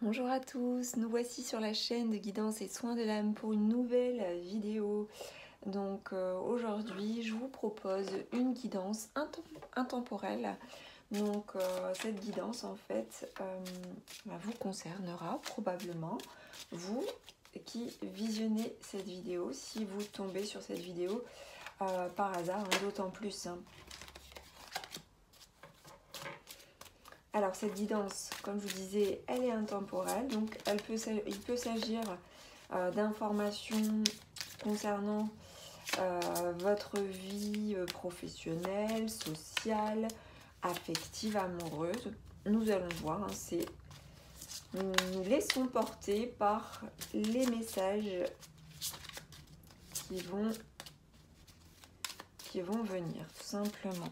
Bonjour à tous, nous voici sur la chaîne de guidance et soins de l'âme pour une nouvelle vidéo. Donc aujourd'hui je vous propose une guidance intemporelle. Donc cette guidance en fait vous concernera probablement vous qui visionnez cette vidéo si vous tombez sur cette vidéo par hasard, d'autant plus. Alors cette guidance, comme je vous disais, elle est intemporelle, donc il peut s'agir d'informations concernant votre vie professionnelle, sociale, affective, amoureuse. Nous allons voir, nous nous laissons porter par les messages qui vont venir, tout simplement.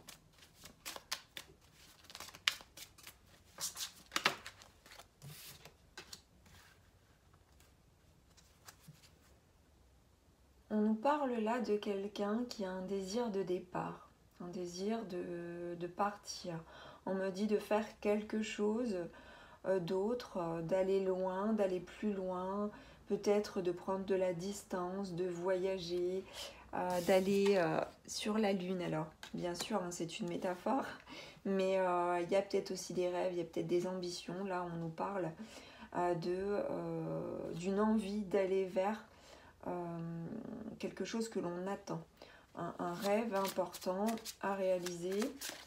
On nous parle là de quelqu'un qui a un désir de départ, un désir de partir. On me dit de faire quelque chose d'autre, d'aller loin, d'aller plus loin, peut-être de prendre de la distance, de voyager, d'aller sur la Lune. Alors, bien sûr, c'est une métaphore, mais il y a peut-être aussi des rêves, il y a peut-être des ambitions. Là, on nous parle d'une envie d'aller vers quelque chose que l'on attend, un rêve important à réaliser,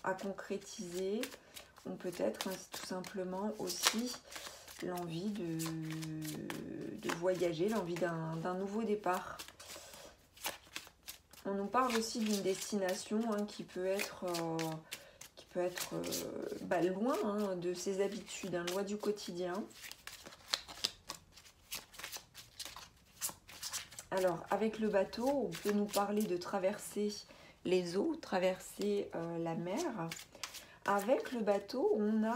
à concrétiser, ou peut-être tout simplement aussi l'envie de voyager, l'envie d'un nouveau départ. On nous parle aussi d'une destination qui peut être loin de ses habitudes, loin du quotidien. Alors, avec le bateau, on peut nous parler de traverser les eaux, traverser la mer. Avec le bateau, on a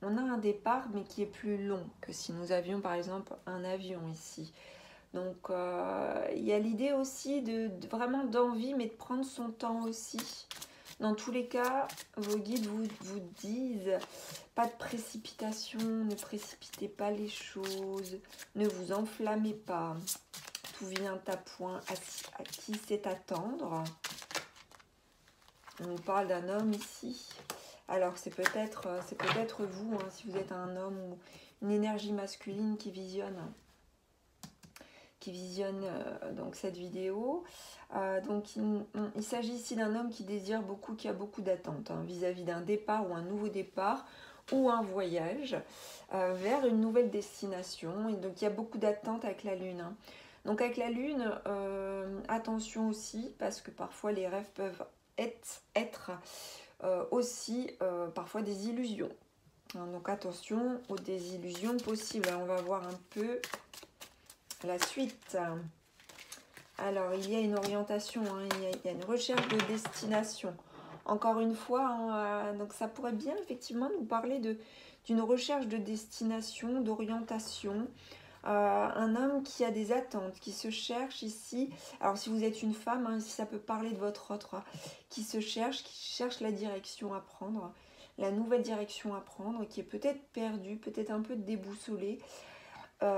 un départ, mais qui est plus long que si nous avions par exemple un avion ici. Donc, il y a l'idée aussi vraiment d'envie, mais de prendre son temps aussi. Dans tous les cas, vos guides vous disent pas de précipitation, ne précipitez pas les choses, ne vous enflammez pas. Tout vient à point, à qui sait attendre. On nous parle d'un homme ici. Alors c'est peut-être vous, si vous êtes un homme ou une énergie masculine qui visionne donc cette vidéo. Donc il s'agit ici d'un homme qui désire beaucoup, qui a beaucoup d'attentes vis-à-vis d'un départ ou un nouveau départ ou un voyage vers une nouvelle destination. Et donc il y a beaucoup d'attentes avec la Lune. Donc avec la Lune, attention aussi, parce que parfois les rêves peuvent être aussi parfois des illusions. Donc attention aux désillusions possibles. On va voir un peu la suite. Alors, il y a une orientation, il y a une recherche de destination. Encore une fois, donc ça pourrait bien effectivement nous parler d'une recherche de destination, d'orientation. Un homme qui a des attentes, qui se cherche ici. Alors, si vous êtes une femme, ici ça peut parler de votre autre, qui cherche la direction à prendre, la nouvelle direction à prendre, qui est peut-être perdue, peut-être un peu déboussolée.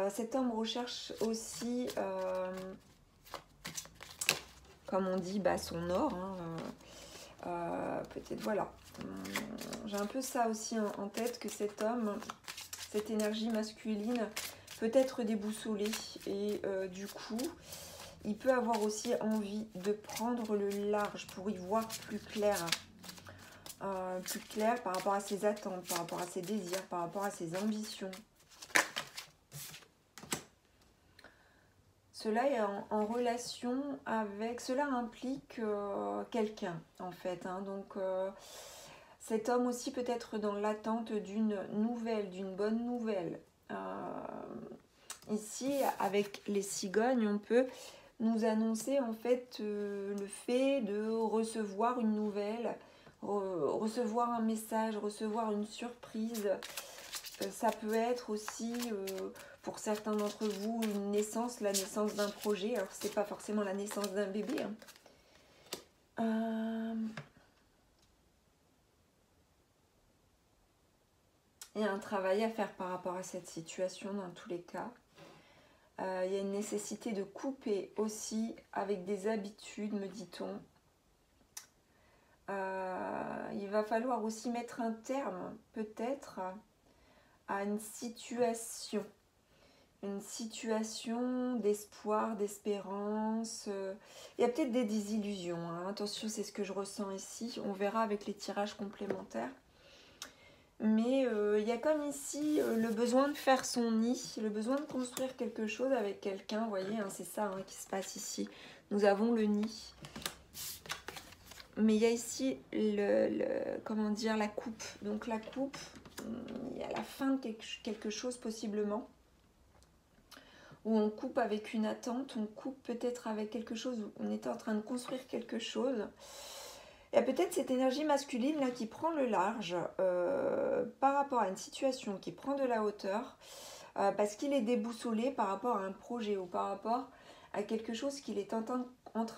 Cet homme recherche aussi, comme on dit, son or. Peut-être, voilà. J'ai un peu ça aussi en tête, que cet homme, cette énergie masculine, peut être déboussolé. Et du coup, il peut avoir aussi envie de prendre le large pour y voir plus clair. Plus clair par rapport à ses attentes, par rapport à ses désirs, par rapport à ses ambitions. Cela est en relation avec... Cela implique quelqu'un, en fait. Donc, cet homme aussi peut être dans l'attente d'une nouvelle, d'une bonne nouvelle. Ici, avec les cigognes, on peut nous annoncer, en fait, le fait de recevoir une nouvelle, recevoir un message, recevoir une surprise. Ça peut être aussi... pour certains d'entre vous, la naissance d'un projet. Alors, c'est pas forcément la naissance d'un bébé. Il y a un travail à faire par rapport à cette situation dans tous les cas. Il y a une nécessité de couper aussi avec des habitudes, me dit-on. Il va falloir aussi mettre un terme, peut-être, à une situation d'espoir, d'espérance. Il y a peut-être des désillusions, hein. Attention, c'est ce que je ressens ici. On verra avec les tirages complémentaires. Mais il y a comme ici le besoin de faire son nid, le besoin de construire quelque chose avec quelqu'un. Vous voyez, hein, c'est ça hein, qui se passe ici. Nous avons le nid. Mais il y a ici comment dire, la coupe. Donc la coupe, il y a la fin de quelque chose possiblement. Où on coupe avec une attente, on coupe peut-être avec quelque chose, où on était en train de construire quelque chose. Il y a peut-être cette énergie masculine là qui prend le large par rapport à une situation qui prend de la hauteur parce qu'il est déboussolé par rapport à un projet ou par rapport à quelque chose qu'il est en train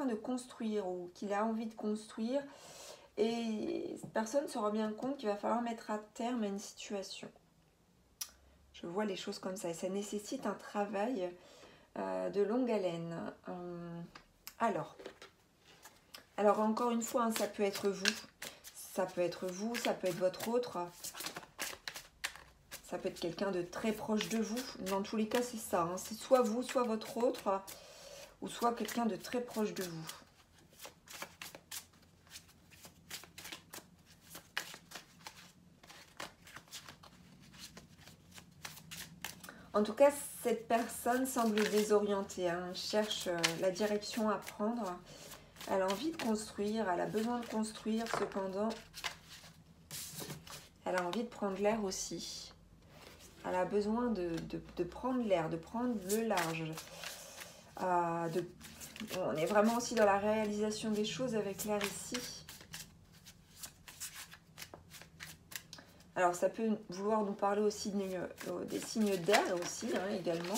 de construire ou qu'il a envie de construire. Et personne se rend bien compte qu'il va falloir mettre à terme à une situation. Je vois les choses comme ça et ça nécessite un travail de longue haleine. Alors encore une fois, hein, ça peut être vous, ça peut être votre autre, ça peut être quelqu'un de très proche de vous. Dans tous les cas, c'est ça. Hein. C'est soit vous, soit votre autre, ou soit quelqu'un de très proche de vous. En tout cas, cette personne semble désorientée, hein, cherche la direction à prendre. Elle a envie de construire, elle a besoin de construire, cependant, elle a envie de prendre l'air aussi. Elle a besoin de prendre l'air, de prendre le large. On est vraiment aussi dans la réalisation des choses avec l'air ici. Alors, ça peut vouloir nous parler aussi des signes d'air aussi, hein, également.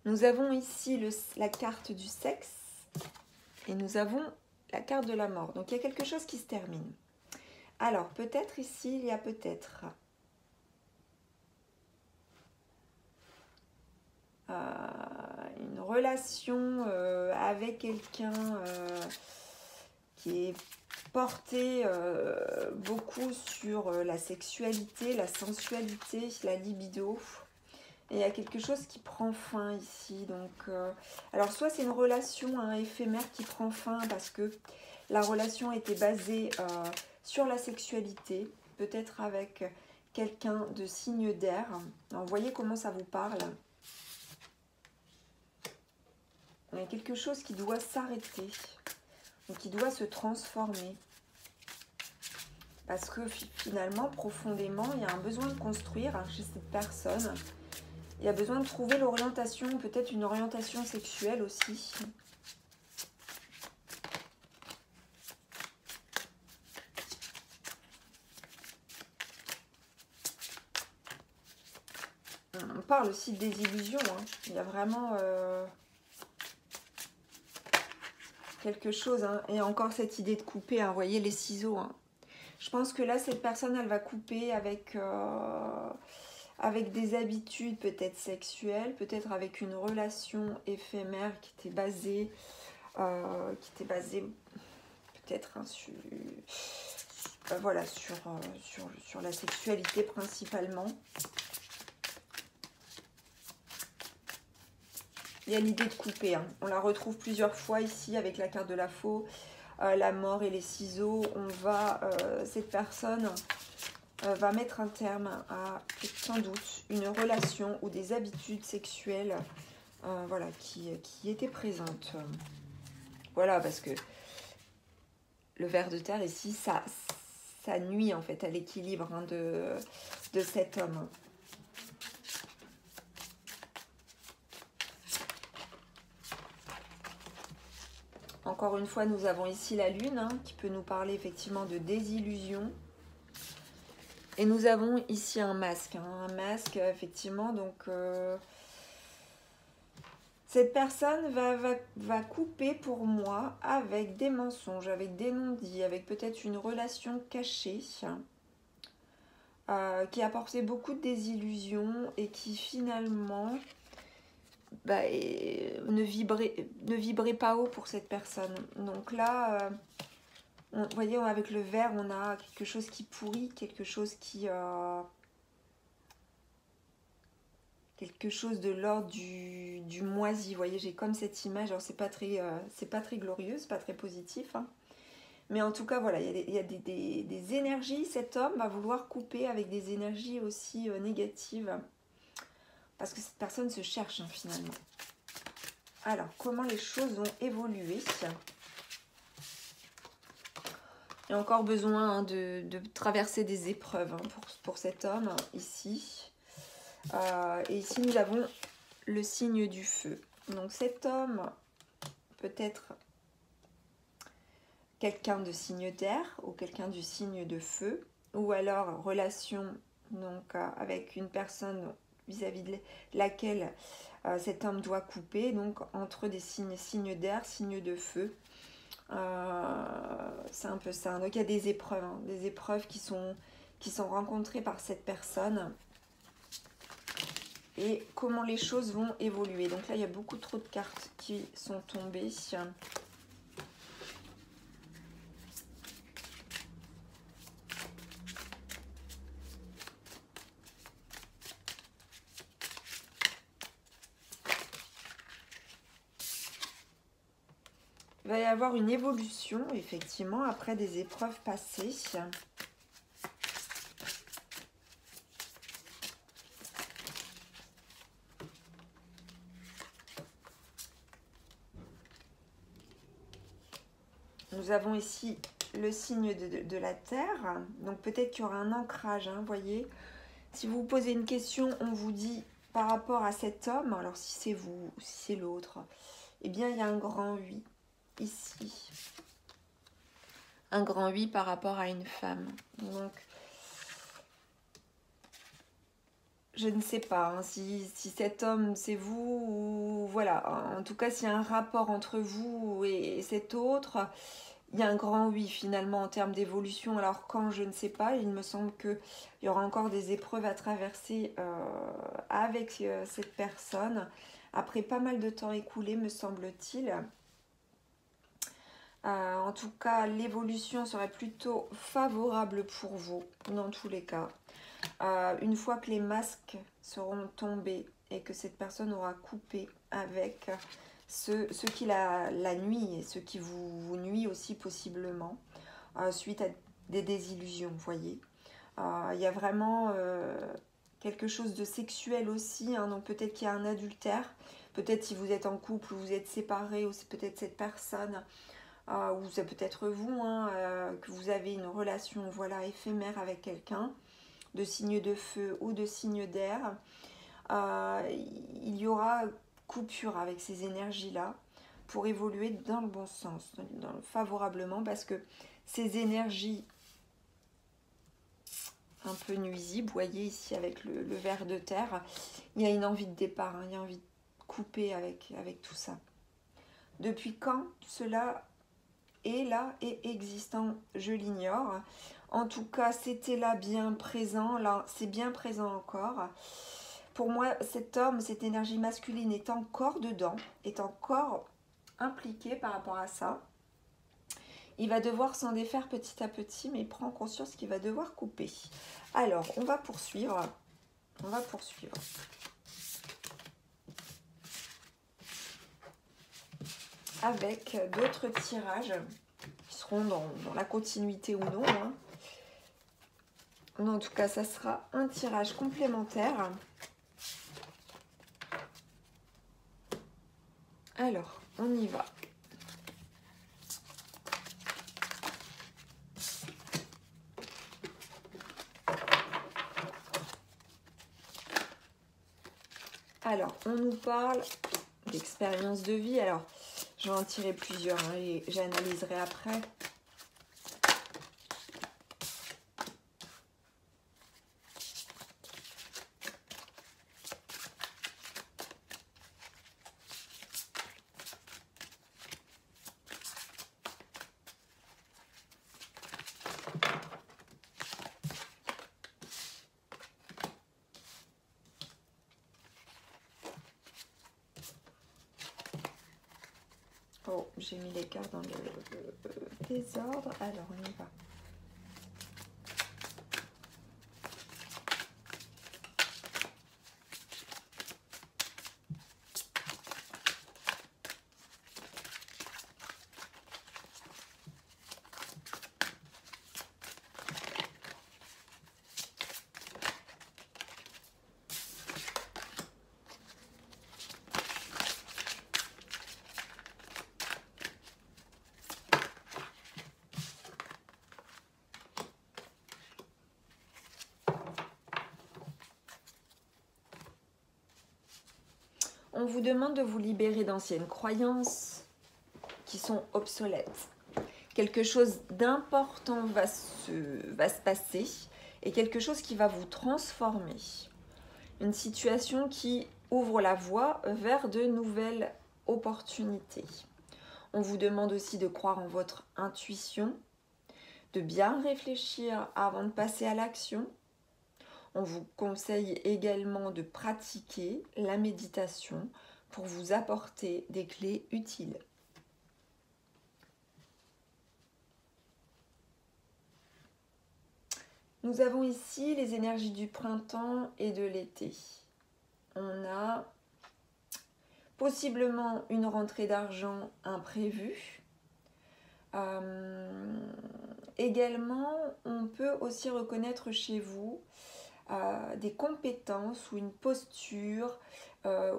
Nous avons ici la carte du sexe et nous avons la carte de la mort. Donc, il y a quelque chose qui se termine. Alors, peut-être ici, il y a peut-être une relation avec quelqu'un qui est porté beaucoup sur la sexualité, la sensualité, la libido. Et il y a quelque chose qui prend fin ici. Donc, alors, soit c'est une relation hein, éphémère qui prend fin parce que la relation était basée sur la sexualité, peut-être avec quelqu'un de signe d'air. Vous voyez comment ça vous parle. Il y a quelque chose qui doit s'arrêter, qui doit se transformer. Parce que finalement, profondément, il y a un besoin de construire chez cette personne. Il y a besoin de trouver l'orientation, peut-être une orientation sexuelle aussi. On parle aussi des illusions. Hein. Il y a vraiment quelque chose. Hein. Et encore cette idée de couper, hein. Vous voyez les ciseaux. Hein. Je pense que là, cette personne, elle va couper avec des habitudes peut-être sexuelles, peut-être avec une relation éphémère qui était basée peut-être hein, sur la sexualité principalement. Il y a l'idée de couper. Hein. On la retrouve plusieurs fois ici avec la carte de la faux, la mort et les ciseaux. Cette personne va mettre un terme à sans doute une relation ou des habitudes sexuelles voilà, qui étaient présentes. Voilà, parce que le ver de terre ici, ça nuit en fait à l'équilibre hein, de cet homme. Encore une fois, nous avons ici la lune hein, qui peut nous parler effectivement de désillusion. Et nous avons ici un masque. Hein, un masque, effectivement, donc Cette personne va couper pour moi avec des mensonges, avec des non-dits, avec peut-être une relation cachée qui a apporté beaucoup de désillusions et qui finalement ne vibrait pas haut pour cette personne. Donc là, vous voyez, avec le verre, on a quelque chose qui pourrit, quelque chose qui... quelque chose de l'ordre du moisi. Vous voyez, j'ai comme cette image. Alors, c'est pas très glorieux, c'est pas très positif. Hein. Mais en tout cas, voilà, il y a des énergies. Cet homme va vouloir couper avec des énergies aussi négatives. Parce que cette personne se cherche, hein, finalement. Alors, comment les choses vont évoluer? Il y a encore besoin hein, de traverser des épreuves hein, pour cet homme, ici. Et ici, nous avons le signe du feu. Donc, cet homme peut être quelqu'un de signe d'air ou quelqu'un du signe de feu. Ou alors, relation donc, avec une personne vis-à-vis de laquelle cet homme doit couper. Donc, entre des signes d'air, signes de feu. C'est un peu ça. Donc, il y a des épreuves. Hein, des épreuves qui sont rencontrées par cette personne. Et comment les choses vont évoluer. Donc là, il y a beaucoup trop de cartes qui sont tombées. Il va y avoir une évolution, effectivement, après des épreuves passées. Nous avons ici le signe de la Terre. Donc peut-être qu'il y aura un ancrage, hein, voyez. Si vous vous posez une question, on vous dit par rapport à cet homme, alors si c'est vous, si c'est l'autre, eh bien il y a un grand oui ici. Un grand oui par rapport à une femme. Donc, je ne sais pas hein, si cet homme c'est vous ou voilà. En tout cas, s'il y a un rapport entre vous et cet autre, il y a un grand oui finalement en termes d'évolution. Alors quand, je ne sais pas, il me semble qu'il y aura encore des épreuves à traverser avec cette personne. Après pas mal de temps écoulé, me semble-t-il. En tout cas, l'évolution serait plutôt favorable pour vous, dans tous les cas. Une fois que les masques seront tombés et que cette personne aura coupé avec ce qui la nuit et ce qui vous nuit aussi possiblement, suite à des désillusions, vous voyez. Il y a vraiment quelque chose de sexuel aussi, hein, donc peut-être qu'il y a un adultère, peut-être si vous êtes en couple ou vous êtes séparés, ou c'est peut-être cette personne... ou c'est peut-être vous, hein, que vous avez une relation voilà, éphémère avec quelqu'un, de signe de feu ou de signe d'air. Il y aura coupure avec ces énergies-là pour évoluer dans le bon sens, favorablement, parce que ces énergies un peu nuisibles, vous voyez ici avec le ver de terre, il y a une envie de départ, hein, il y a envie de couper avec tout ça. Depuis quand cela est là et existant, je l'ignore. En tout cas, c'était là bien présent, là c'est bien présent encore. Pour moi, cet homme, cette énergie masculine est encore dedans, est encore impliqué par rapport à ça. Il va devoir s'en défaire petit à petit, mais il prend conscience qu'il va devoir couper. Alors, on va poursuivre. On va poursuivre. Avec d'autres tirages qui seront dans la continuité ou non. Hein. En tout cas, ça sera un tirage complémentaire. Alors, on y va. Alors, on nous parle d'expérience de vie. Alors, je vais en tirer plusieurs hein, et j'analyserai après. j'ai mis les cartes dans le désordre. Alors, on y va. On vous demande de vous libérer d'anciennes croyances qui sont obsolètes. Quelque chose d'important va se passer et quelque chose qui va vous transformer. Une situation qui ouvre la voie vers de nouvelles opportunités. On vous demande aussi de croire en votre intuition, de bien réfléchir avant de passer à l'action. On vous conseille également de pratiquer la méditation pour vous apporter des clés utiles. Nous avons ici les énergies du printemps et de l'été. On a possiblement une rentrée d'argent imprévue. Également, on peut aussi reconnaître chez vous des compétences ou une posture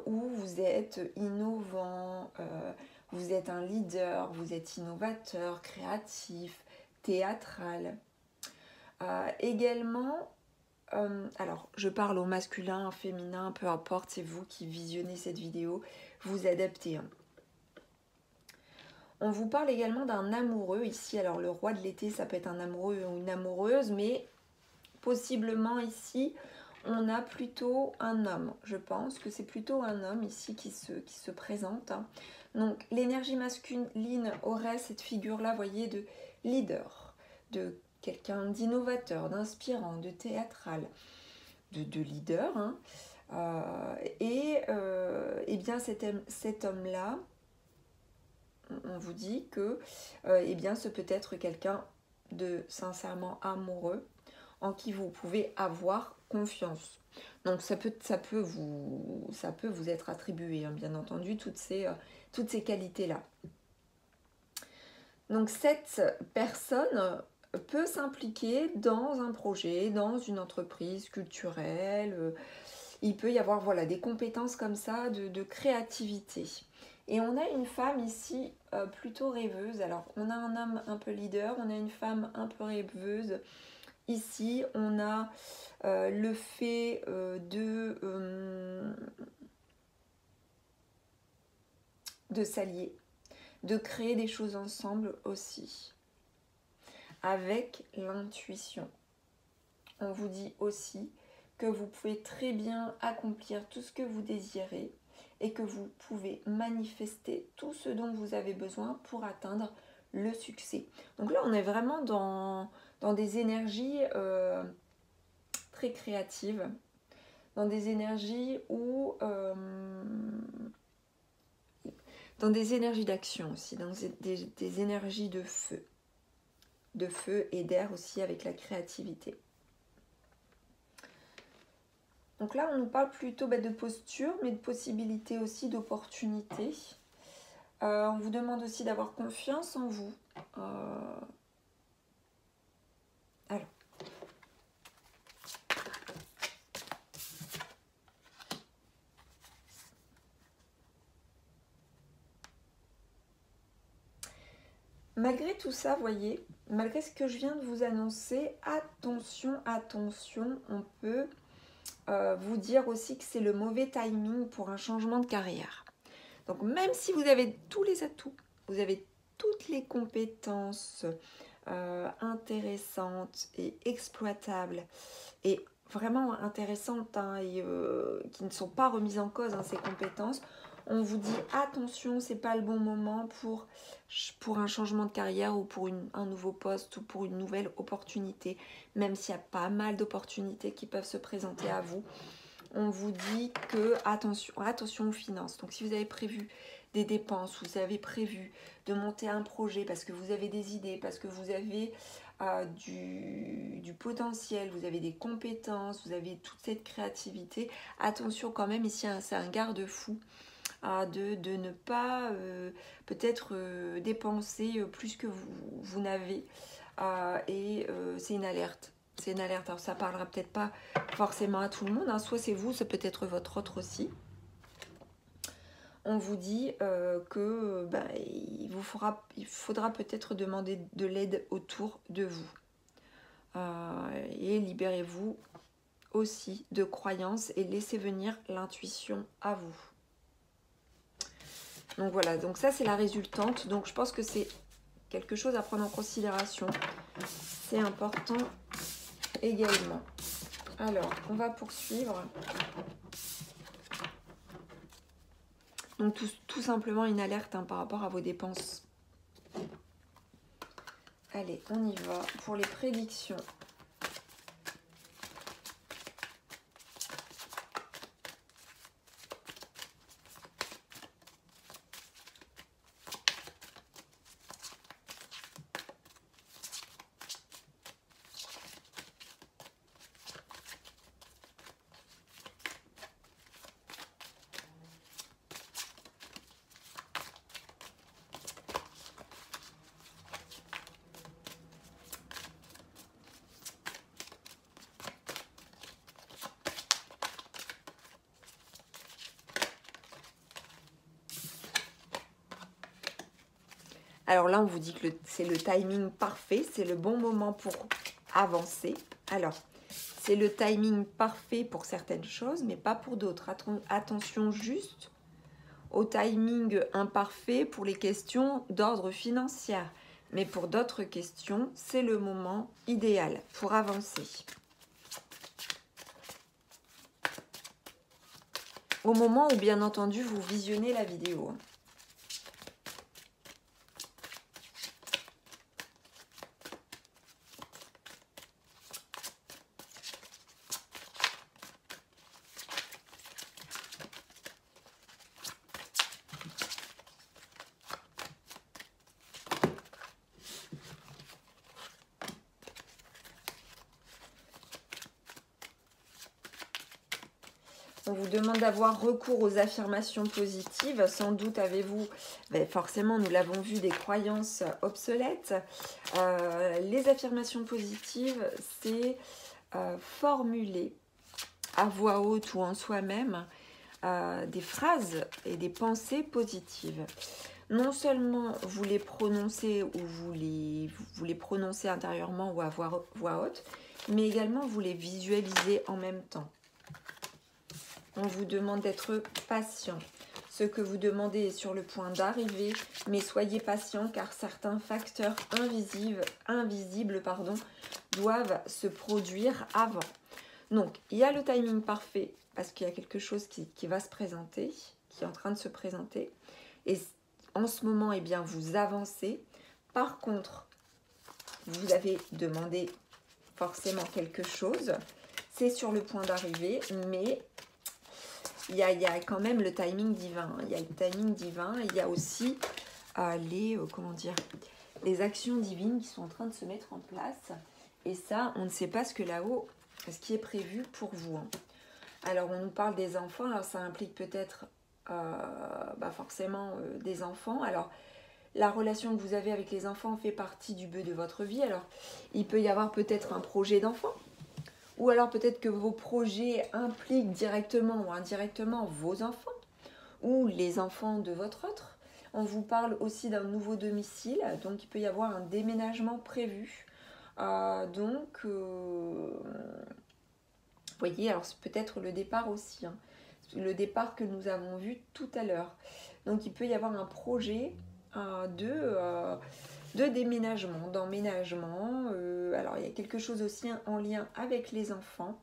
où vous êtes innovant, vous êtes un leader, vous êtes innovateur, créatif, théâtral. Également, alors je parle au masculin, au féminin, peu importe, c'est vous qui visionnez cette vidéo, vous adaptez. On vous parle également d'un amoureux ici, alors le roi de l'été ça peut être un amoureux ou une amoureuse, mais possiblement ici on a plutôt un homme. Je pense que c'est plutôt un homme ici qui se présente. Donc l'énergie masculine aurait cette figure-là, voyez, de leader, de quelqu'un d'innovateur, d'inspirant, de théâtral, de leader. Et bien cet homme-là, on vous dit que bien, ce peut être quelqu'un de sincèrement amoureux en qui vous pouvez avoir confiance. Donc ça peut vous être attribué, hein, bien entendu, toutes ces qualités-là. Donc cette personne peut s'impliquer dans un projet, dans une entreprise culturelle. Il peut y avoir voilà, des compétences comme ça de créativité. Et on a une femme ici plutôt rêveuse. Alors, on a un homme un peu leader, on a une femme un peu rêveuse. Ici, on a le fait de s'allier, de créer des choses ensemble aussi, avec l'intuition. On vous dit aussi que vous pouvez très bien accomplir tout ce que vous désirez et que vous pouvez manifester tout ce dont vous avez besoin pour atteindre le succès. Donc là, on est vraiment dans des énergies très créatives, dans des énergies dans des énergies d'action aussi, dans des énergies de feu et d'air aussi avec la créativité. Donc là, on nous parle plutôt de posture, mais de possibilités aussi, d'opportunités. On vous demande aussi d'avoir confiance en vous. Alors. Malgré tout ça, voyez, malgré ce que je viens de vous annoncer, attention, attention, on peut vous dire aussi que c'est le mauvais timing pour un changement de carrière. Donc même si vous avez tous les atouts, vous avez toutes les compétences intéressantes et exploitables et vraiment intéressantes et qui ne sont pas remises en cause, ces compétences, on vous dit attention, c'est pas le bon moment pour un changement de carrière ou pour un nouveau poste ou pour une nouvelle opportunité, même s'il y a pas mal d'opportunités qui peuvent se présenter à vous. On vous dit que attention aux finances. Donc si vous avez prévu des dépenses, vous avez prévu de monter un projet parce que vous avez des idées, parce que vous avez du potentiel, vous avez des compétences, vous avez toute cette créativité. Attention quand même, ici c'est un garde-fou de ne pas peut-être dépenser plus que vous n'avez. C'est une alerte. C'est une alerte. Alors ça parlera peut-être pas forcément à tout le monde, hein. Soit c'est vous, ça peut être votre autre aussi. On vous dit que il faudra peut-être demander de l'aide autour de vous. Et libérez-vous aussi de croyances et laissez venir l'intuition à vous. Donc voilà, donc ça c'est la résultante. Donc je pense que c'est quelque chose à prendre en considération. C'est important également. Alors, on va poursuivre. Donc tout simplement une alerte par rapport à vos dépenses. Allez, on y va pour les prédictions. Alors là, on vous dit que c'est le timing parfait, c'est le bon moment pour avancer. Alors, c'est le timing parfait pour certaines choses, mais pas pour d'autres. Attention juste au timing imparfait pour les questions d'ordre financier. Mais pour d'autres questions, c'est le moment idéal pour avancer. Au moment où, bien entendu, vous visionnez la vidéo. On vous demande d'avoir recours aux affirmations positives. Sans doute avez-vous, forcément nous l'avons vu, des croyances obsolètes. Les affirmations positives, c'est formuler à voix haute ou en soi-même des phrases et des pensées positives. Non seulement vous les prononcez ou vous les prononcez intérieurement ou à voix haute, mais également vous les visualisez en même temps. On vous demande d'être patient. Ce que vous demandez est sur le point d'arriver, mais soyez patient car certains facteurs invisibles doivent se produire avant. Donc, il y a le timing parfait parce qu'il y a quelque chose qui va se présenter, qui est en train de se présenter. Et en ce moment, eh bien, vous avancez. Par contre, vous avez demandé forcément quelque chose. C'est sur le point d'arriver, mais il y a quand même le timing divin. Il y a le timing divin et il y a aussi les actions divines qui sont en train de se mettre en place. Et ça, on ne sait pas ce qui est prévu pour vous. Alors, on nous parle des enfants. Alors, ça implique peut-être forcément des enfants. Alors, la relation que vous avez avec les enfants fait partie du but de votre vie. Alors, il peut y avoir peut-être un projet d'enfant. Ou alors peut-être que vos projets impliquent directement ou indirectement vos enfants ou les enfants de votre autre. On vous parle aussi d'un nouveau domicile, donc il peut y avoir un déménagement prévu. Vous voyez, alors c'est peut-être le départ aussi, le départ que nous avons vu tout à l'heure. Donc il peut y avoir un projet de déménagement, d'emménagement. Alors, il y a quelque chose aussi en lien avec les enfants.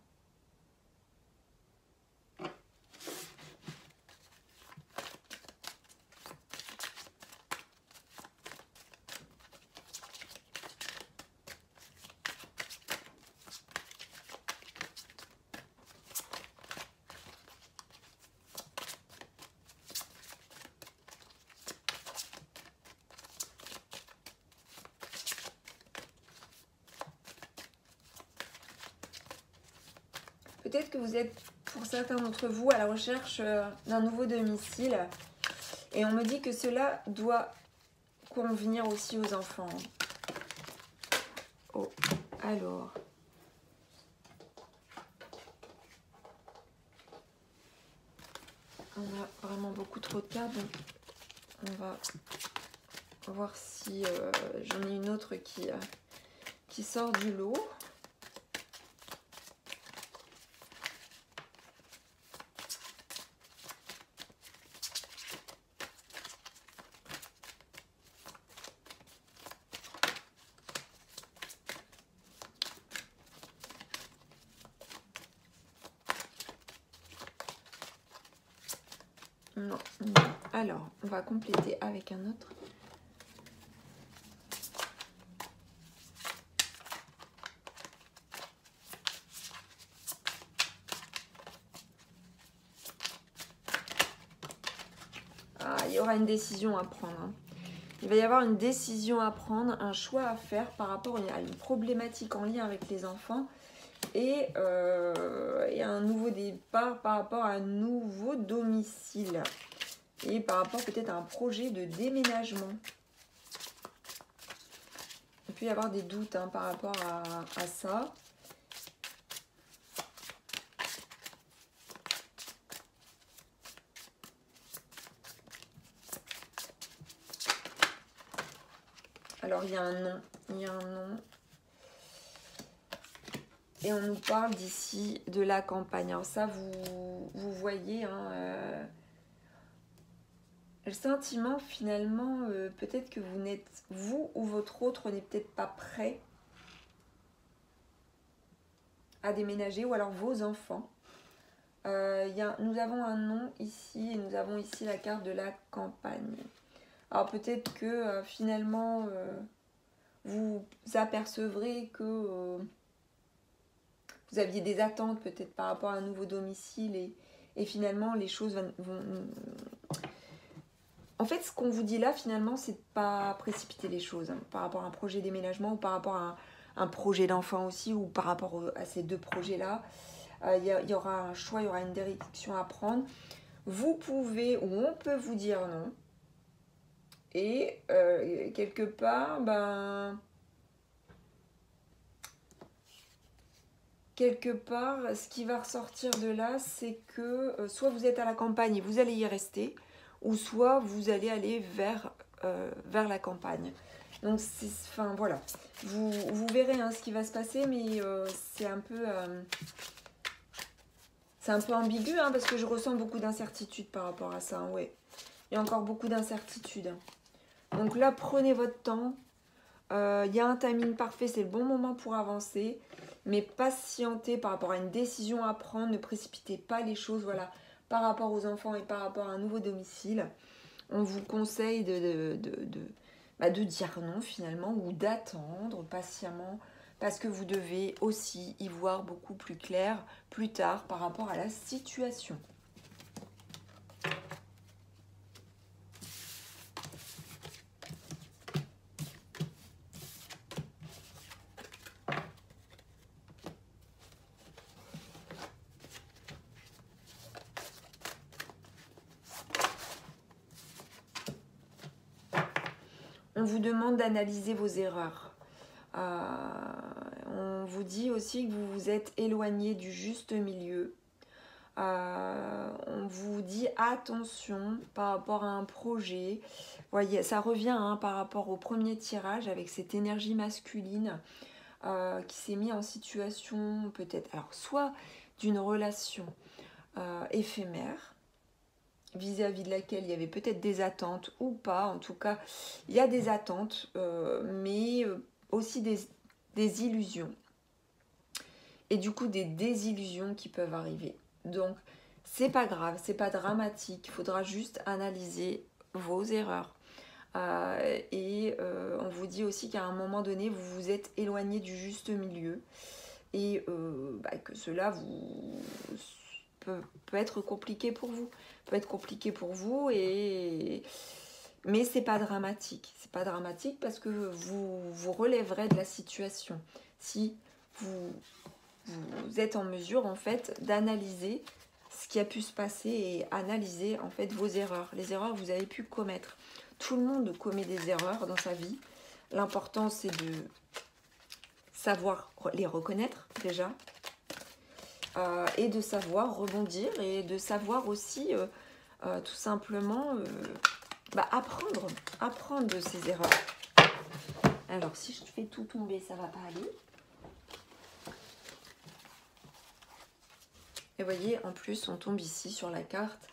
peut-être que vous êtes, pour certains d'entre vous, à la recherche d'un nouveau domicile. Et on me dit que cela doit convenir aussi aux enfants. Oh, alors... On a vraiment beaucoup trop de cartes, donc on va voir si j'en ai une autre qui sort du lot. Non, non. Alors, on va compléter avec un autre. Ah, il y aura une décision à prendre. Hein. Il va y avoir une décision à prendre, un choix à faire par rapport à une problématique en lien avec les enfants et un nouveau départ par rapport à un nouveau domicile et par rapport peut-être à un projet de déménagement. Il peut y avoir des doutes hein, par rapport à ça. Alors, il y a un nom. Il y a un nom. Et on nous parle d'ici de la campagne. Alors ça, vous voyez, hein, le sentiment finalement, peut-être que vous n'êtes, vous ou votre autre n'est peut-être pas prêt à déménager, ou alors vos enfants. Nous avons un nom ici, et nous avons ici la carte de la campagne. Alors peut-être que finalement, vous apercevrez que vous aviez des attentes peut-être par rapport à un nouveau domicile et finalement les choses vont... En fait, ce qu'on vous dit là, finalement, c'est pas précipiter les choses hein, par rapport à un projet de déménagement ou par rapport à un projet d'enfant aussi ou par rapport à ces deux projets-là. Il y aura un choix, il y aura une direction à prendre. Vous pouvez ou on peut vous dire non. Et quelque part, ce qui va ressortir de là, c'est que soit vous êtes à la campagne et vous allez y rester, ou soit vous allez aller vers la campagne. Donc, enfin voilà, vous verrez hein, ce qui va se passer, mais c'est un peu ambigu hein, parce que je ressens beaucoup d'incertitudes par rapport à ça. Hein, ouais. Il y a encore beaucoup d'incertitudes. Hein. Donc là, prenez votre temps. Il y a un timing parfait, c'est le bon moment pour avancer. Mais patientez par rapport à une décision à prendre. Ne précipitez pas les choses. Voilà, par rapport aux enfants et par rapport à un nouveau domicile. On vous conseille de dire non finalement ou d'attendre patiemment parce que vous devez aussi y voir beaucoup plus clair plus tard par rapport à la situation. On vous demande d'analyser vos erreurs. On vous dit aussi que vous vous êtes éloigné du juste milieu. On vous dit attention par rapport à un projet. Voyez, ça revient hein, par rapport au premier tirage avec cette énergie masculine qui s'est mis en situation peut-être, alors soit d'une relation éphémère, vis-à-vis de laquelle il y avait peut-être des attentes ou pas. En tout cas, il y a des attentes, mais aussi des illusions. Et du coup, des désillusions qui peuvent arriver. Donc, c'est pas grave, c'est pas dramatique. Il faudra juste analyser vos erreurs. On vous dit aussi qu'à un moment donné, vous vous êtes éloigné du juste milieu. Et que cela peut être compliqué pour vous. Mais c'est pas dramatique. C'est pas dramatique parce que vous relèverez de la situation. Si vous vous êtes en mesure en fait d'analyser ce qui a pu se passer et analyser en fait vos erreurs, les erreurs que vous avez pu commettre. Tout le monde commet des erreurs dans sa vie. L'important c'est de savoir les reconnaître déjà et de savoir rebondir et de savoir aussi tout simplement apprendre de ses erreurs. Alors si je fais tout tomber, ça va pas aller. Et voyez, en plus, on tombe ici sur la carte.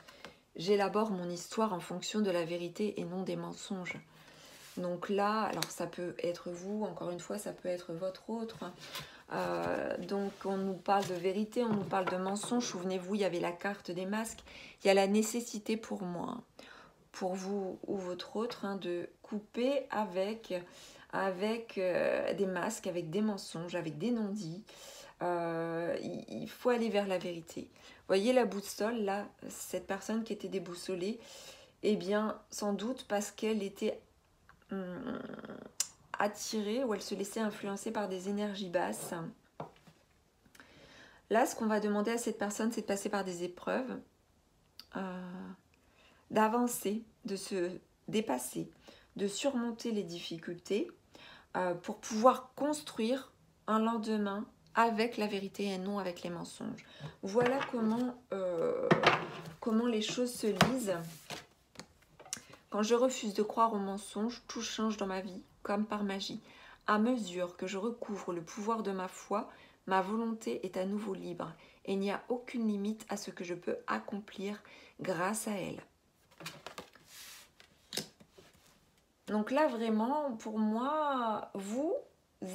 J'élabore mon histoire en fonction de la vérité et non des mensonges. Donc là, alors ça peut être vous, encore une fois, ça peut être votre autre. Donc on nous parle de vérité, on nous parle de mensonge. Souvenez-vous, il y avait la carte des masques. Il y a la nécessité pour moi, pour vous ou votre autre, de couper avec des masques, avec des mensonges, avec des non-dits. Il faut aller vers la vérité. Voyez la boussole, là, cette personne qui était déboussolée, eh bien, sans doute parce qu'elle était attirée ou elle se laissait influencer par des énergies basses. Là, ce qu'on va demander à cette personne, c'est de passer par des épreuves, d'avancer, de se dépasser, de surmonter les difficultés pour pouvoir construire un lendemain avec la vérité et non avec les mensonges. Voilà comment les choses se lisent. Quand je refuse de croire aux mensonges, tout change dans ma vie, comme par magie. À mesure que je recouvre le pouvoir de ma foi, ma volonté est à nouveau libre et il n'y a aucune limite à ce que je peux accomplir grâce à elle. Donc là, vraiment, pour moi, vous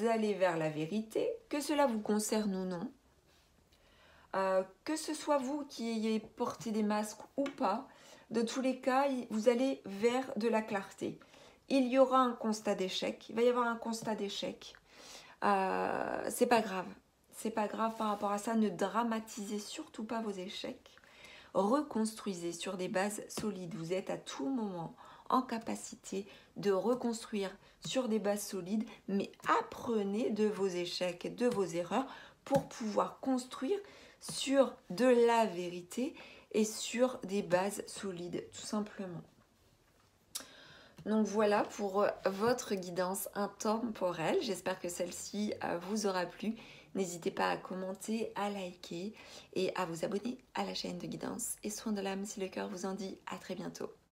allez vers la vérité, que cela vous concerne ou non. Que ce soit vous qui ayez porté des masques ou pas, de tous les cas, vous allez vers de la clarté. Il y aura un constat d'échec, il va y avoir un constat d'échec. C'est pas grave. C'est pas grave par rapport à ça, ne dramatisez surtout pas vos échecs. Reconstruisez sur des bases solides. Vous êtes à tout moment en capacité de reconstruire sur des bases solides, mais apprenez de vos échecs, de vos erreurs pour pouvoir construire sur de la vérité et sur des bases solides, tout simplement. Donc voilà pour votre guidance intemporelle. J'espère que celle-ci vous aura plu. N'hésitez pas à commenter, à liker et à vous abonner à la chaîne de guidance et soin de l'âme si le cœur vous en dit. À très bientôt.